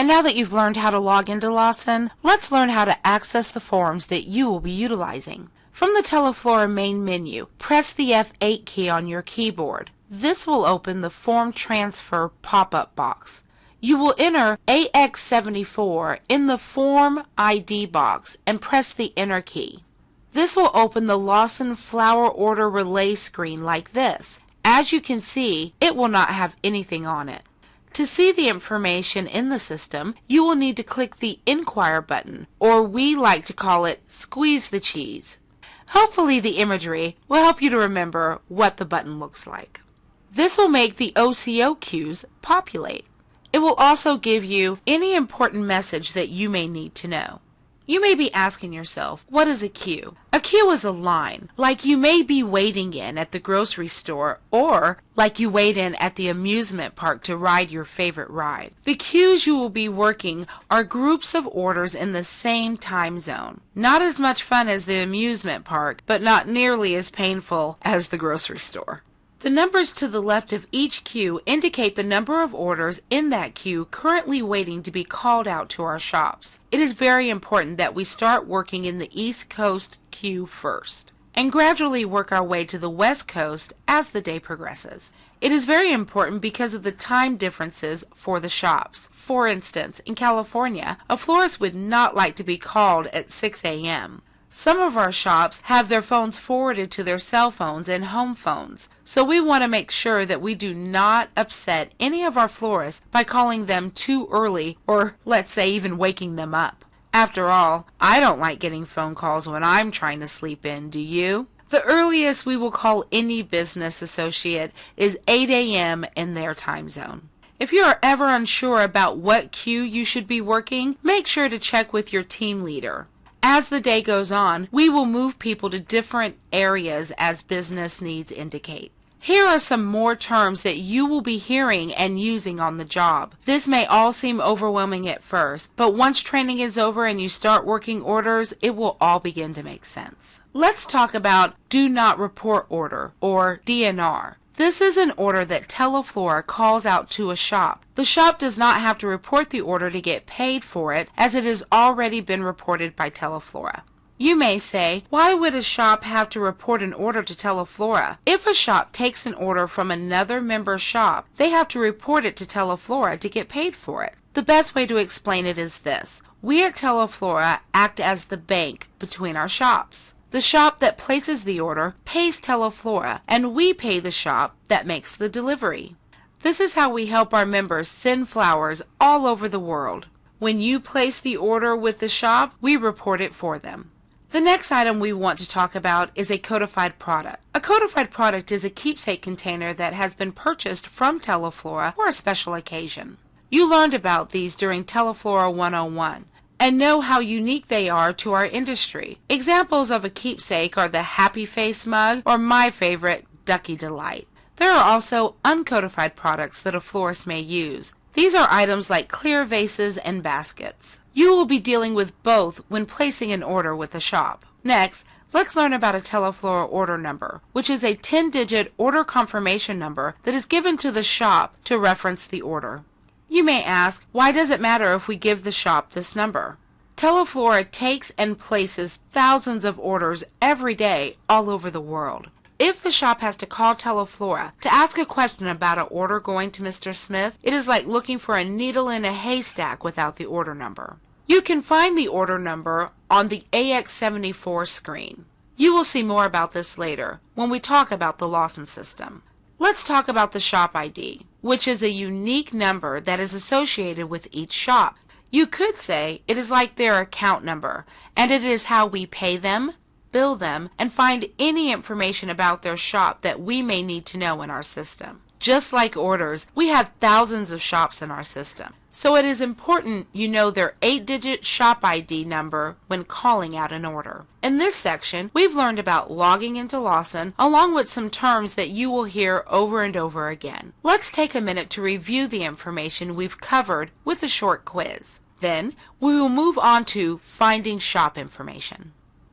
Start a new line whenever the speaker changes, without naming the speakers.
And now that you've learned how to log into Lawson, let's learn how to access the forms that you will be utilizing. From the Teleflora main menu, press the F8 key on your keyboard. This will open the Form Transfer pop-up box. You will enter AX74 in the Form ID box and press the Enter key. This will open the Lawson Flower Order Relay screen like this. As you can see, it will not have anything on it. To see the information in the system, you will need to click the Inquire button, or we like to call it Squeeze the Cheese. Hopefully the imagery will help you to remember what the button looks like. This will make the OCO queues populate. It will also give you any important message that you may need to know. You may be asking yourself, what is a queue? A queue is a line, like you may be waiting in at the grocery store or like you wait in at the amusement park to ride your favorite ride. The queues you will be working are groups of orders in the same time zone. Not as much fun as the amusement park, but not nearly as painful as the grocery store. The numbers to the left of each queue indicate the number of orders in that queue currently waiting to be called out to our shops. It is very important that we start working in the East Coast queue first, and gradually work our way to the West Coast as the day progresses. It is very important because of the time differences for the shops. For instance, in California, a florist would not like to be called at 6 a.m. Some of our shops have their phones forwarded to their cell phones and home phones, so we want to make sure that we do not upset any of our florists by calling them too early or, let's say, even waking them up. After all, I don't like getting phone calls when I'm trying to sleep in, do you? The earliest we will call any business associate is 8 a.m. in their time zone. If you are ever unsure about what queue you should be working, make sure to check with your team leader. As the day goes on, we will move people to different areas as business needs indicate. Here are some more terms that you will be hearing and using on the job. This may all seem overwhelming at first, but once training is over and you start working orders, it will all begin to make sense. Let's talk about Do Not Report Order, or DNR. This is an order that Teleflora calls out to a shop. The shop does not have to report the order to get paid for it, as it has already been reported by Teleflora. You may say, why would a shop have to report an order to Teleflora? If a shop takes an order from another member shop, they have to report it to Teleflora to get paid for it. The best way to explain it is this. We at Teleflora act as the bank between our shops. The shop that places the order pays Teleflora, and we pay the shop that makes the delivery. This is how we help our members send flowers all over the world. When you place the order with the shop, we report it for them. The next item we want to talk about is a codified product. A codified product is a keepsake container that has been purchased from Teleflora for a special occasion. You learned about these during Teleflora 101. And know how unique they are to our industry. Examples of a keepsake are the Happy Face mug or my favorite, Ducky Delight. There are also uncodified products that a florist may use. These are items like clear vases and baskets. You will be dealing with both when placing an order with a shop. Next, let's learn about a Teleflora order number, which is a 10-digit order confirmation number that is given to the shop to reference the order. You may ask, why does it matter if we give the shop this number? Teleflora takes and places thousands of orders every day all over the world. If the shop has to call Teleflora to ask a question about an order going to Mr. Smith, it is like looking for a needle in a haystack without the order number. You can find the order number on the AX74 screen. You will see more about this later when we talk about the Lawson system. Let's talk about the shop ID, which is a unique number that is associated with each shop. You could say it is like their account number, and it is how we pay them, bill them, and find any information about their shop that we may need to know in our system. Just like orders, we have thousands of shops in our system, so it is important you know their 8-digit shop ID number when calling out an order. In this section, we've learned about logging into Lawson along with some terms that you will hear over and over again. Let's take a minute to review the information we've covered with a short quiz. Then, we will move on to finding shop information.